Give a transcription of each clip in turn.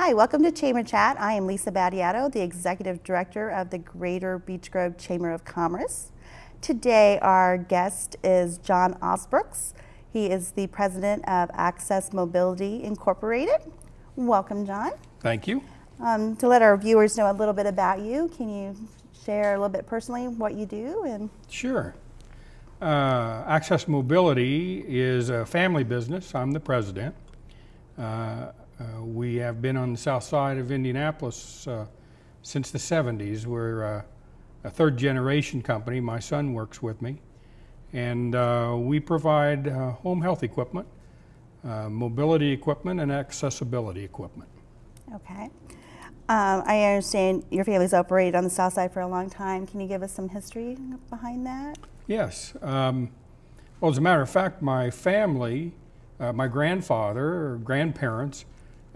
Hi, welcome to Chamber Chat. I am Lisa Battiato, the Executive Director of the Greater Beech Grove Chamber of Commerce. Today our guest is John Ausbrooks. He is the President of Access Mobility Incorporated. Welcome, John. Thank you. To let our viewers know a little bit about you, can you share a little bit personally what you do? Sure. Access Mobility is a family business. I'm the president. We have been on the south side of Indianapolis since the 70s. We're a third generation company. My son works with me. And we provide home health equipment, mobility equipment, and accessibility equipment. Okay. I understand your family's operated on the south side for a long time. Can you give us some history behind that? Yes. Well, as a matter of fact, my family, my grandfather or grandparents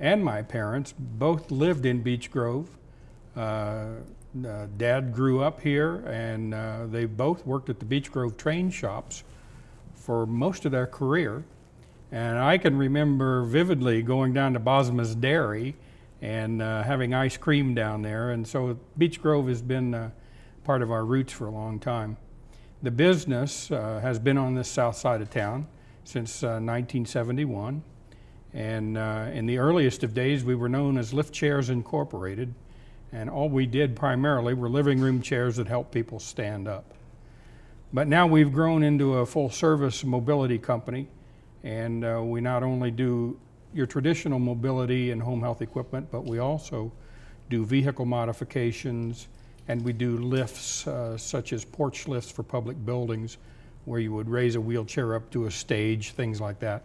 and my parents both lived in Beech Grove. Dad grew up here, and they both worked at the Beech Grove train shops for most of their career. And I can remember vividly going down to Bosma's Dairy and having ice cream down there. And so Beech Grove has been part of our roots for a long time. The business has been on this south side of town since 1971. And in the earliest of days, we were known as Lift Chairs Incorporated. And all we did primarily were living room chairs that help people stand up. But now we've grown into a full service mobility company. And we not only do your traditional mobility and home health equipment, but we also do vehicle modifications, and we do lifts such as porch lifts for public buildings where you would raise a wheelchair up to a stage, things like that.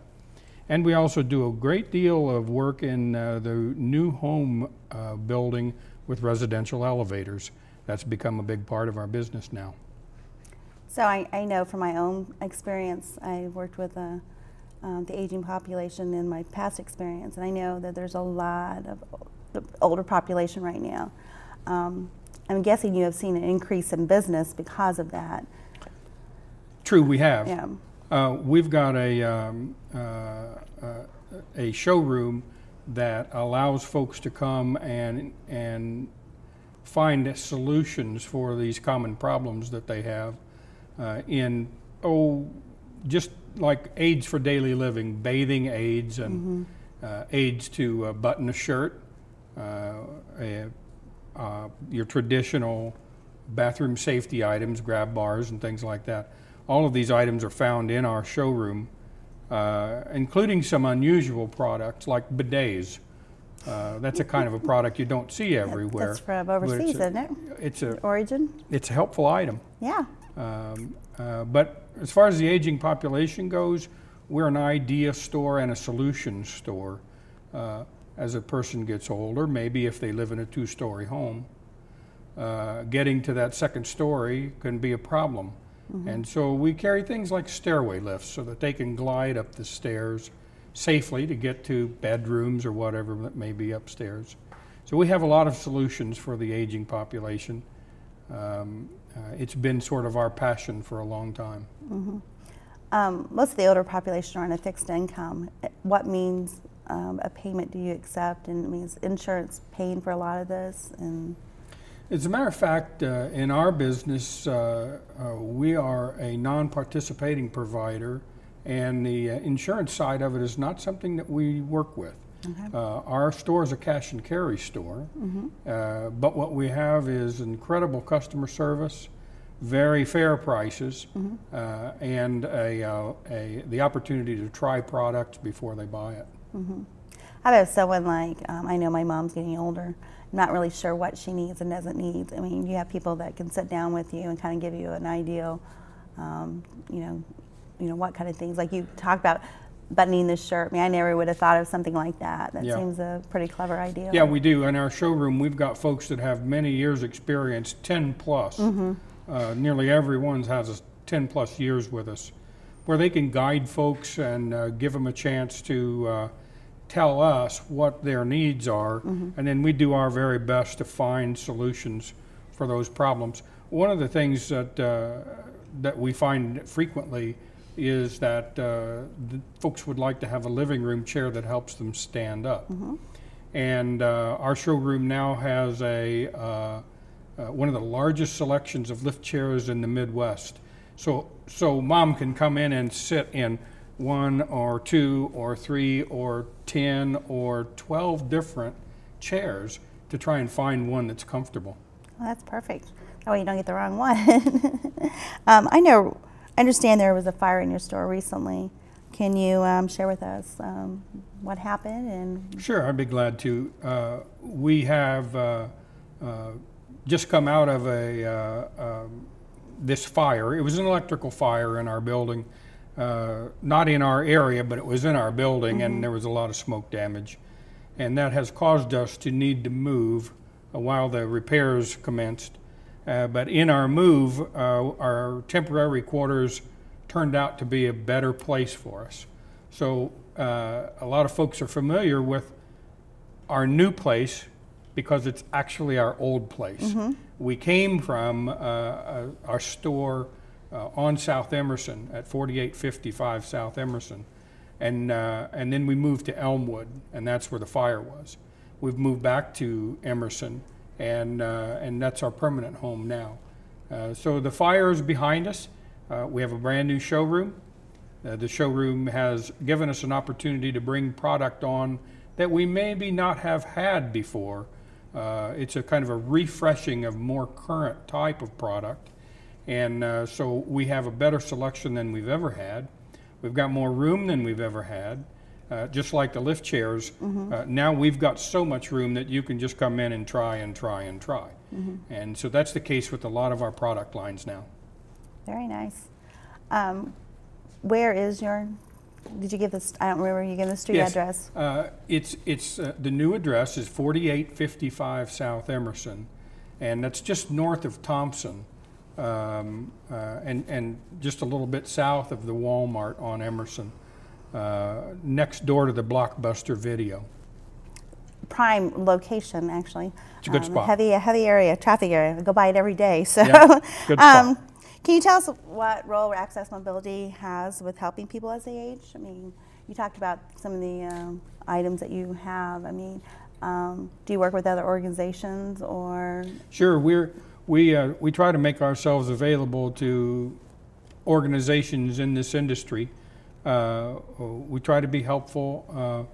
And we also do a great deal of work in the new home building with residential elevators. That's become a big part of our business now. So I know from my own experience, I worked with the aging population in my past experience, and I know that there's a lot of the older population right now. I'm guessing you have seen an increase in business because of that. True, we have. Yeah. We've got a showroom that allows folks to come and find solutions for these common problems that they have just like aids for daily living, bathing aids and aids to button a shirt, your traditional bathroom safety items, grab bars and things like that. All of these items are found in our showroom, including some unusual products like bidets. That's a kind of a product you don't see everywhere. That's from overseas, isn't it? It's a origin. It's a helpful item. Yeah. But as far as the aging population goes, we're an idea store and a solution store. As a person gets older, maybe if they live in a two-story home, getting to that second story can be a problem. And so we carry things like stairway lifts so that they can glide up the stairs safely to get to bedrooms or whatever that may be upstairs. So we have a lot of solutions for the aging population. It's been sort of our passion for a long time. Most of the older population are on a fixed income. What means a payment do you accept, and it means insurance paying for a lot of this? And as a matter of fact, in our business, we are a non-participating provider, and the insurance side of it is not something that we work with. Okay. Our store is a cash and carry store, but what we have is incredible customer service, very fair prices, and the opportunity to try products before they buy it. How about someone like, I know my mom's getting older, I'm not really sure what she needs and doesn't need. I mean, you have people that can sit down with you and kind of give you an ideal, you know, what kind of things, like you talked about buttoning this shirt. I mean, I never would have thought of something like that. That seems a pretty clever idea. Yeah, we do. In our showroom, we've got folks that have many years experience, 10 plus. Nearly everyone has 10 plus years with us, where they can guide folks and give them a chance to tell us what their needs are, and then we do our very best to find solutions for those problems. One of the things that that we find frequently is that folks would like to have a living room chair that helps them stand up. And our showroom now has one of the largest selections of lift chairs in the Midwest. So mom can come in and sit in 1 or 2 or 3 or 10 or 12 different chairs to try and find one that's comfortable. Well, that's perfect. That way you don't get the wrong one. I understand there was a fire in your store recently. Can you share with us what happened? And sure, I'd be glad to. We have just come out of this fire. It was an electrical fire in our building, not in our area, but it was in our building, and there was a lot of smoke damage. And that has caused us to need to move while the repairs commenced. But in our move, our temporary quarters turned out to be a better place for us. So a lot of folks are familiar with our new place because it's actually our old place. We came from our store on South Emerson at 4855 South Emerson, and then we moved to Elmwood, and that's where the fire was. We've moved back to Emerson, and that's our permanent home now. So the fire is behind us. We have a brand new showroom. The showroom has given us an opportunity to bring product on that we maybe not have had before. It's a kind of a refreshing of more current type of product. And so we have a better selection than we've ever had. We've got more room than we've ever had. Just like the lift chairs, now we've got so much room that you can just come in and try and try and try. And so that's the case with a lot of our product lines now. Very nice. Where is your, did you give this, I don't remember, you gave the street address? It's the new address is 4855 South Emerson, and that's just north of Thompson, and just a little bit south of the Walmart on Emerson, next door to the Blockbuster Video. Prime location, actually. It's a good spot. Heavy area, traffic area. I go by it every day. So, yeah, good spot. Can you tell us what role Access Mobility has with helping people as they age? I mean, you talked about some of the items that you have. I mean, do you work with other organizations or? Sure, we try to make ourselves available to organizations in this industry. We try to be helpful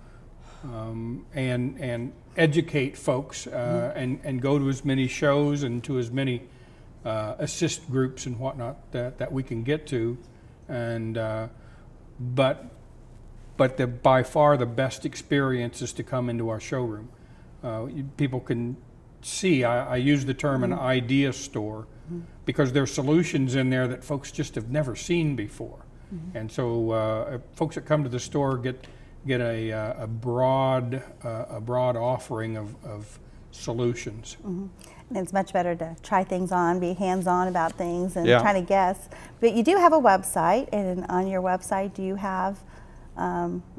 and educate folks and go to as many shows and to as many assist groups and whatnot that we can get to, and but by far the best experience is to come into our showroom. People can see, I use the term an idea store, because there are solutions in there that folks just have never seen before. And so folks that come to the store get a broad offering of solutions. And it's much better to try things on, be hands-on about things, and trying to guess. But you do have a website, and on your website, do you have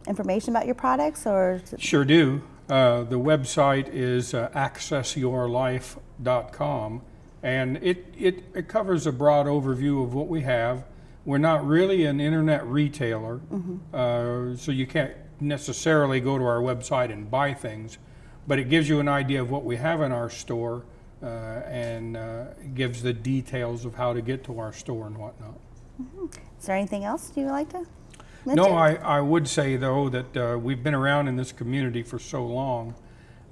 information about your products, or? Sure do. The website is accessyourlife.com, and it covers a broad overview of what we have. We're not really an internet retailer, so you can't necessarily go to our website and buy things, but it gives you an idea of what we have in our store, and gives the details of how to get to our store and whatnot. Is there anything else you would like to mention? No, I would say though that we've been around in this community for so long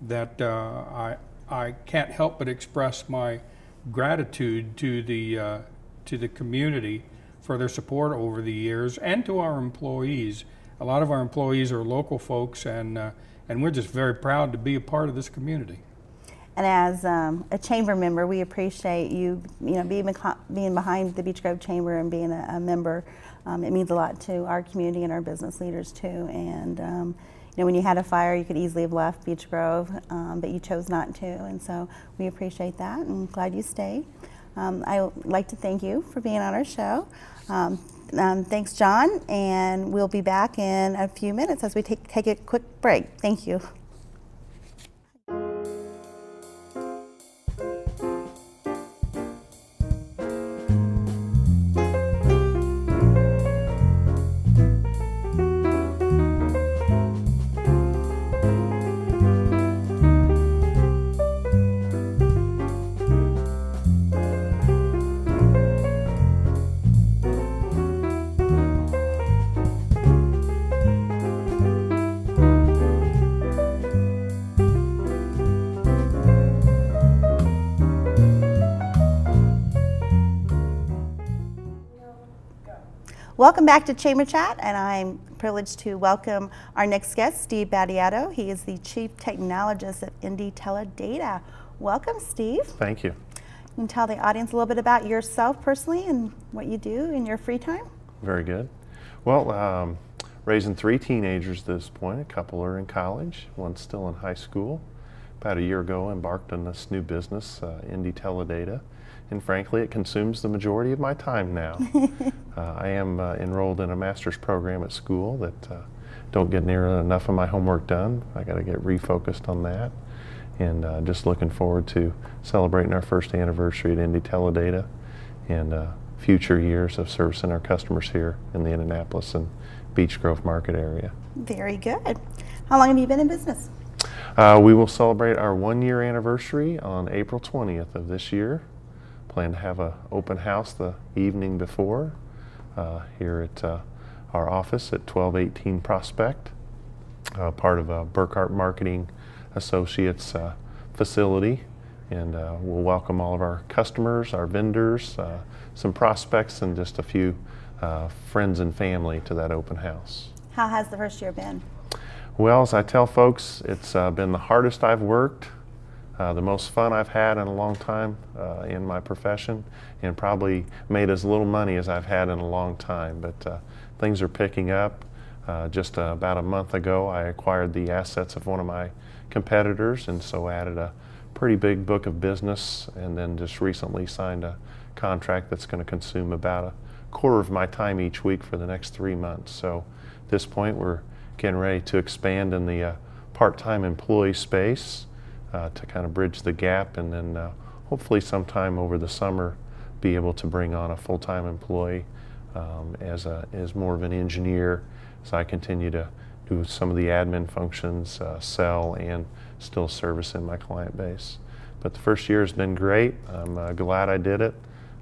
that I can't help but express my gratitude to the community for their support over the years, and to our employees. A lot of our employees are local folks, and we're just very proud to be a part of this community. And as a chamber member, we appreciate you, being behind the Beech Grove Chamber and being a member. It means a lot to our community and our business leaders too. And when you had a fire, you could easily have left Beech Grove, but you chose not to. And so we appreciate that, and glad you stayed. I would like to thank you for being on our show. Thanks, John, and we'll be back in a few minutes as we take a quick break. Thank you. Welcome back to Chamber Chat, and I'm privileged to welcome our next guest, Steve Battiato. He is the Chief Technologist at Indy TeleData. Welcome, Steve. Thank you. You can tell the audience a little bit about yourself personally and what you do in your free time. Very good. Well, raising 3 teenagers at this point. A couple are in college, one's still in high school. About a year ago, embarked on this new business, Indy TeleData, and frankly, it consumes the majority of my time now. I am enrolled in a master's program at school that don't get near enough of my homework done. I got to get refocused on that, and just looking forward to celebrating our first anniversary at Indy TeleData and future years of servicing our customers here in the Indianapolis and Beech Grove market area. Very good. How long have you been in business? We will celebrate our 1-year anniversary on April 20th of this year. Plan to have an open house the evening before here at our office at 1218 Prospect, part of a Burkhart Marketing Associates facility, and we'll welcome all of our customers, our vendors, some prospects, and just a few friends and family to that open house. How has the first year been? Well, as I tell folks, it's been the hardest I've worked, the most fun I've had in a long time in my profession, and probably made as little money as I've had in a long time. But things are picking up. Just about a month ago, I acquired the assets of one of my competitors, and so added a pretty big book of business, and then just recently signed a contract that's going to consume about a quarter of my time each week for the next 3 months. So at this point, we're getting ready to expand in the part-time employee space to kind of bridge the gap, and then hopefully sometime over the summer be able to bring on a full-time employee as more of an engineer, as I continue to do some of the admin functions, sell, and still service in my client base. But the first year has been great. I'm glad I did it.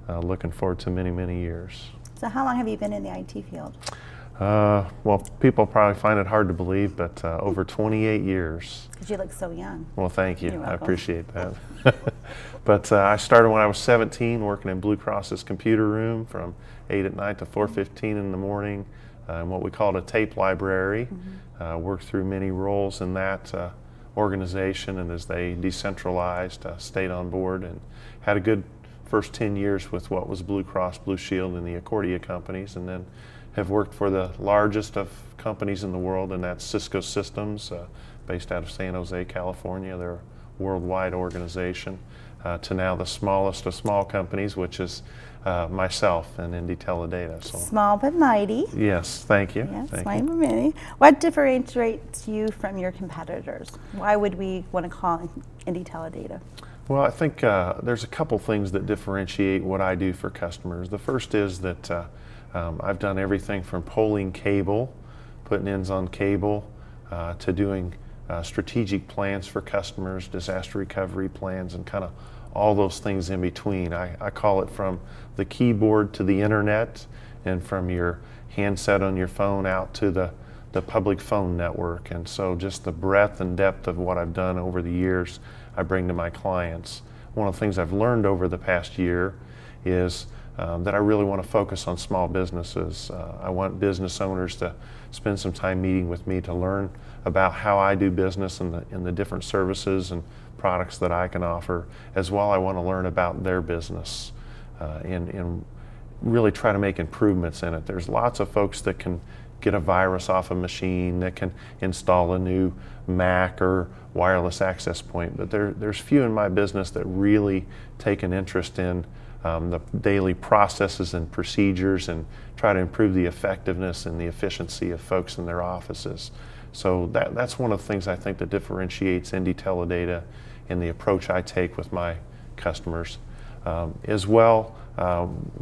Looking forward to many, many years. So how long have you been in the IT field? Well, people probably find it hard to believe, but over 28 years. Because you look so young. Well, thank you. You're I welcome. appreciate that. But I started when I was 17, working in Blue Cross's computer room from 8 at night to 4:15 in the morning, in what we called a tape library. Worked through many roles in that organization, and as they decentralized, stayed on board and had a good first 10 years with what was Blue Cross Blue Shield and the Accordia companies, and then have worked for the largest of companies in the world, and that's Cisco Systems, based out of San Jose, California. They're a worldwide organization, to now the smallest of small companies, which is myself and Indy TeleData. So Small but mighty. yes, thank you. Yes, Thank mighty you. but mighty. What differentiates you from your competitors? Why would we want to call Indy TeleData? Well, I think there's a couple things that differentiate what I do for customers. The first is that I've done everything from pulling cable, putting ends on cable, to doing strategic plans for customers, disaster recovery plans, and kind of all those things in between. I call it from the keyboard to the internet, and from your handset on your phone out to the public phone network. And so just the breadth and depth of what I've done over the years, I bring to my clients. One of the things I've learned over the past year is that I really want to focus on small businesses. I want business owners to spend some time meeting with me to learn about how I do business and the different services and products that I can offer. As well, I want to learn about their business and really try to make improvements in it. There's lots of folks that can get a virus off a machine, that can install a new Mac or wireless access point, but there's few in my business that really take an interest in the daily processes and procedures and try to improve the effectiveness and the efficiency of folks in their offices. So that's one of the things I think that differentiates Indy TeleData and the approach I take with my customers. As well,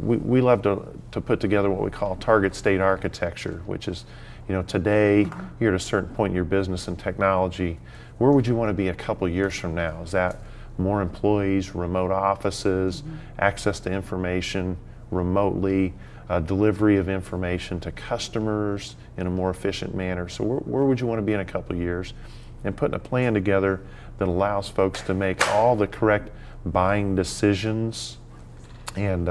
we love to put together what we call target state architecture, which is, today you're at a certain point in your business and technology. Where would you want to be a couple years from now? Is that more employees, remote offices, access to information remotely, delivery of information to customers in a more efficient manner? So where would you want to be in a couple of years? And putting a plan together that allows folks to make all the correct buying decisions and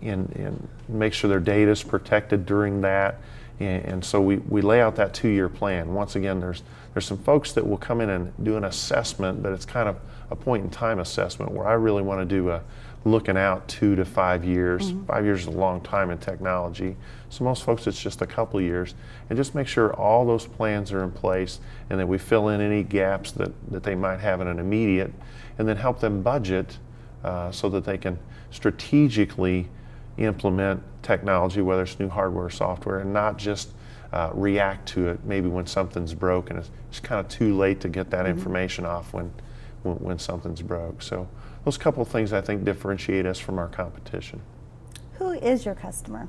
and make sure their data is protected during that. And so we lay out that 2-year plan. Once again, there's some folks that will come in and do an assessment, but it's kind of a point in time assessment where I really want to do a looking out 2 to 5 years. 5 years is a long time in technology. So most folks it's just a couple of years, and just make sure all those plans are in place and that we fill in any gaps that they might have in an immediate, and then help them budget so that they can strategically implement technology, whether it's new hardware or software, and not just react to it maybe when something's broken. It's kind of too late to get that information off when something's broke. So those couple of things I think differentiate us from our competition. Who is your customer?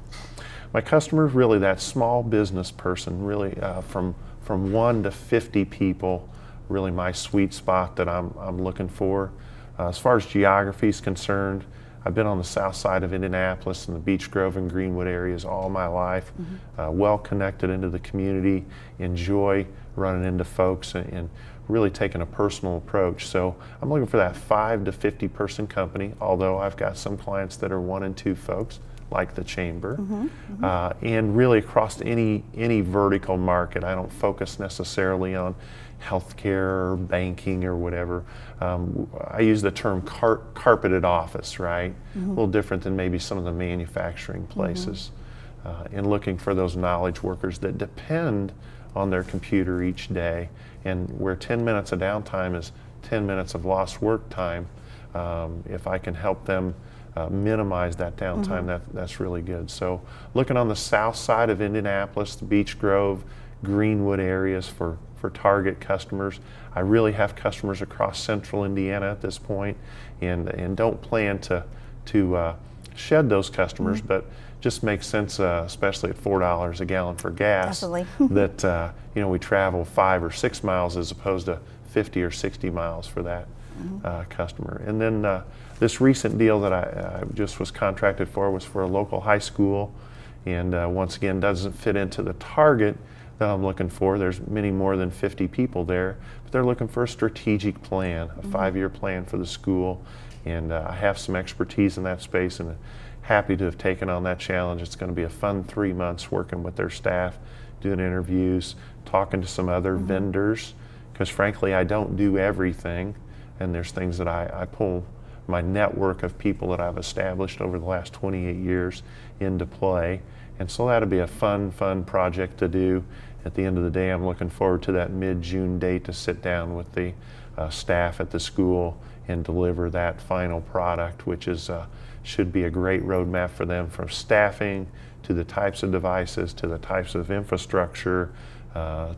My customer is really that small business person, really from 1 to 50 people, really my sweet spot that I'm looking for. As far as geography is concerned, I've been on the south side of Indianapolis in the Beech Grove and Greenwood areas all my life, well connected into the community, enjoy running into folks and really taking a personal approach. So I'm looking for that 5 to 50 person company, although I've got some clients that are 1 and 2 folks, like the Chamber, and really across any vertical market. I don't focus necessarily on healthcare or banking or whatever. I use the term carpeted office, right? A little different than maybe some of the manufacturing places. And looking for those knowledge workers that depend on their computer each day, and where 10 minutes of downtime is 10 minutes of lost work time. If I can help them minimize that downtime, that's really good. So looking on the south side of Indianapolis, the Beech Grove, Greenwood areas for target customers. I really have customers across central Indiana at this point, and don't plan to shed those customers, but just makes sense, especially at $4 a gallon for gas, that we travel 5 or 6 miles as opposed to 50 or 60 miles for that customer. And then this recent deal that I just was contracted for was for a local high school, and once again doesn't fit into the target that I'm looking for. There's many more than 50 people there, but they're looking for a strategic plan, a 5-year plan for the school, and I have some expertise in that space and happy to have taken on that challenge. It's going to be a fun 3 months working with their staff, doing interviews, talking to some other vendors, because frankly I don't do everything, and there's things that I pull my network of people that I've established over the last 28 years into play. And so that'll be a fun project to do. At the end of the day, I'm looking forward to that mid-June date to sit down with the staff at the school and deliver that final product, which is should be a great roadmap for them, from staffing to the types of devices to the types of infrastructure,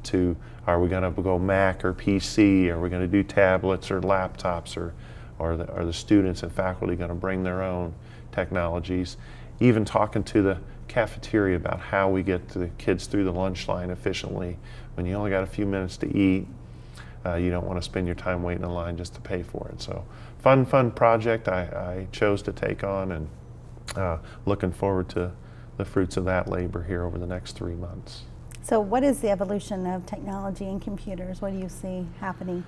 to are we going to go Mac or PC, are we going to do tablets or laptops, or are the students and faculty going to bring their own technologies. Even talking to the cafeteria about how we get the kids through the lunch line efficiently. When you only got a few minutes to eat, you don't want to spend your time waiting in line just to pay for it. So fun project I chose to take on, and looking forward to the fruits of that labor here over the next 3 months. So what is the evolution of technology and computers? What do you see happening?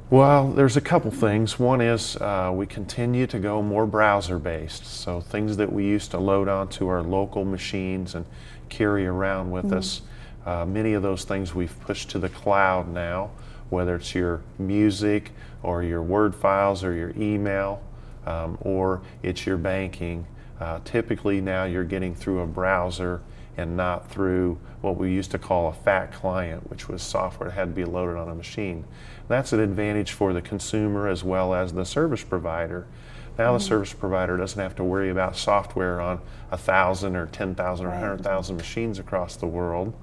Well, there's a couple things. One is we continue to go more browser-based. So things that we used to load onto our local machines and carry around with us, many of those things we've pushed to the cloud now, whether it's your music or your Word files or your email, or it's your banking. Typically now you're getting through a browser and not through what we used to call a fat client, which was software that had to be loaded on a machine. That's an advantage for the consumer as well as the service provider. Now the service provider doesn't have to worry about software on 1,000 or 10,000 or 100,000 machines across the world.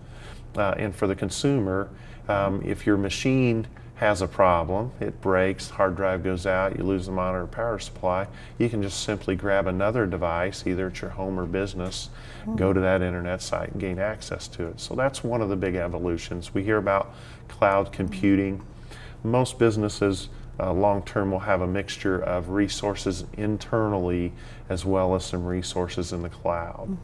And for the consumer, if your machine has a problem, it breaks, hard drive goes out, you lose the monitor or power supply, you can just simply grab another device, either at your home or business, go to that internet site and gain access to it. So that's one of the big evolutions. We hear about cloud computing. Most businesses long-term will have a mixture of resources internally as well as some resources in the cloud.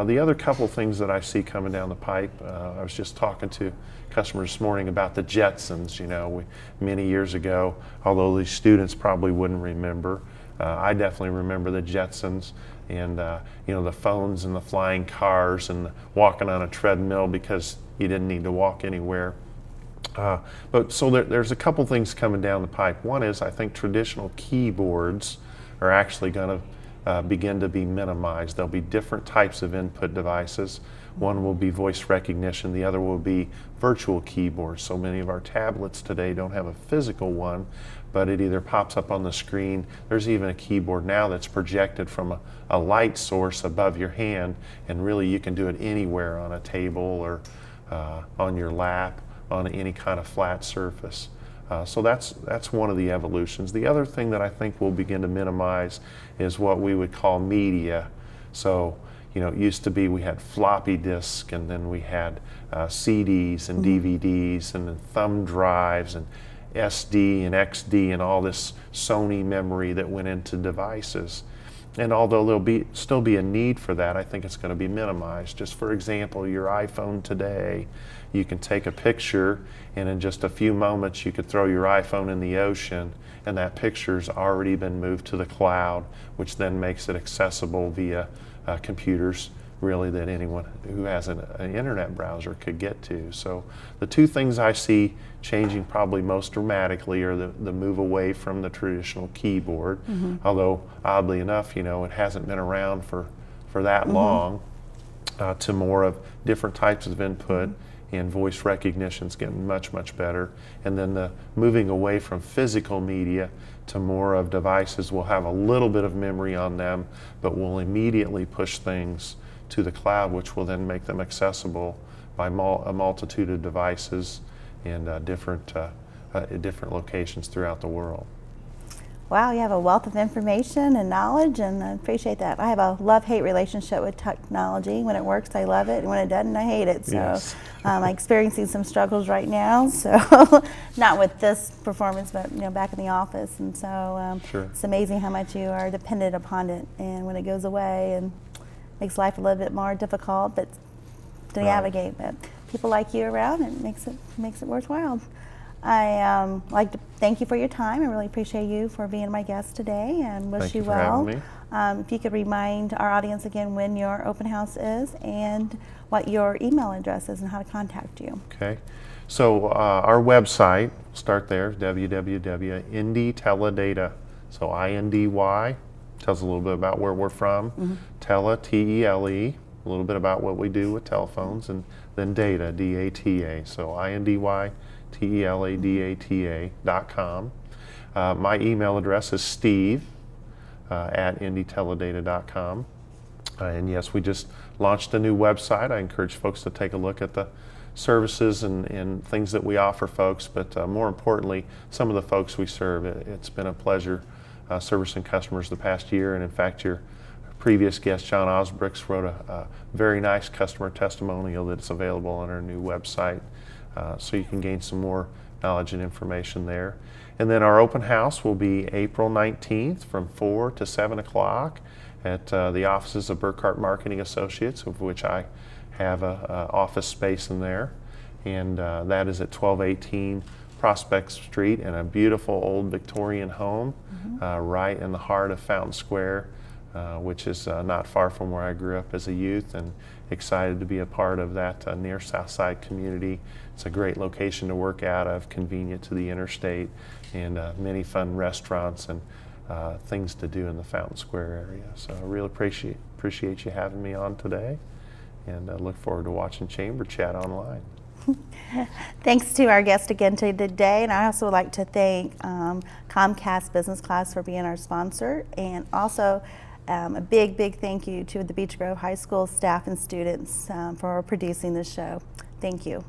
The other couple things that I see coming down the pipe, I was just talking to customers this morning about the Jetsons. You know, many years ago, although these students probably wouldn't remember, I definitely remember the Jetsons. and you know, the phones and the flying cars and walking on a treadmill because you didn't need to walk anywhere. But so there's a couple things coming down the pipe. One is, I think traditional keyboards are actually going to begin to be minimized. There'll be different types of input devices. One will be voice recognition, the other will be virtual keyboards. So many of our tablets today don't have a physical one, but it either pops up on the screen. There's even a keyboard now that's projected from a light source above your hand, and really you can do it anywhere on a table or on your lap, on any kind of flat surface. So that's one of the evolutions. The other thing that I think we'll begin to minimize is what we would call media. So, you know, it used to be we had floppy disks, and then we had CDs and DVDs, and then thumb drives and SD and XD and all this Sony memory that went into devices. And although there'll still be a need for that, I think it's going to be minimized. Just for example, your iPhone today, you can take a picture, and in just a few moments you could throw your iPhone in the ocean, and that picture's already been moved to the cloud, which then makes it accessible via computers, really, that anyone who has an internet browser could get to. So the two things I see changing probably most dramatically are the move away from the traditional keyboard, although oddly enough, you know, it hasn't been around for that long, to more of different types of input, and voice recognition's getting much, much better. And then the moving away from physical media to more of devices will have a little bit of memory on them, but will immediately push things to the cloud, which will then make them accessible by a multitude of devices and different locations throughout the world. Wow, you have a wealth of information and knowledge, and I appreciate that. I have a love-hate relationship with technology. When it works, I love it, and when it doesn't, I hate it. So yes. I'm experiencing some struggles right now. So not with this performance, but you know, back in the office. And so Sure. It's amazing how much you are dependent upon it, and when it goes away, and makes life a little bit more difficult, but to navigate. But people like you around, it makes it worthwhile. I like to thank you for your time. I really appreciate you for being my guest today, and wish Thank you you for well. having me. If you could remind our audience again when your open house is, and what your email address is, and how to contact you. Okay. So our website, start there, www.Indy TeleData. So INDY, tells a little bit about where we're from. Tele, T-E-L-E, a little bit about what we do with telephones, and then data, D-A-T-A. So INDY TeleData.com. My email address is steve at indyteledata.com. And yes, we just launched a new website. I encourage folks to take a look at the services and things that we offer folks, but more importantly, some of the folks we serve. It's been a pleasure servicing customers the past year, and in fact, your previous guest, John Ausbrooks, wrote a very nice customer testimonial that's available on our new website. So you can gain some more knowledge and information there. And then our open house will be April 19th from 4 to 7 o'clock at the offices of Burkhart Marketing Associates, of which I have an office space in there. And that is at 1218 Prospect Street, in a beautiful old Victorian home right in the heart of Fountain Square, which is not far from where I grew up as a youth, and excited to be a part of that near South Side community. It's a great location to work out of, convenient to the interstate, and many fun restaurants and things to do in the Fountain Square area. So I really appreciate you having me on today, and I look forward to watching Chamber Chat online. Thanks to our guest again today, and I also would like to thank Comcast Business Class for being our sponsor, and also a big thank you to the Beech Grove High School staff and students for producing this show. Thank you.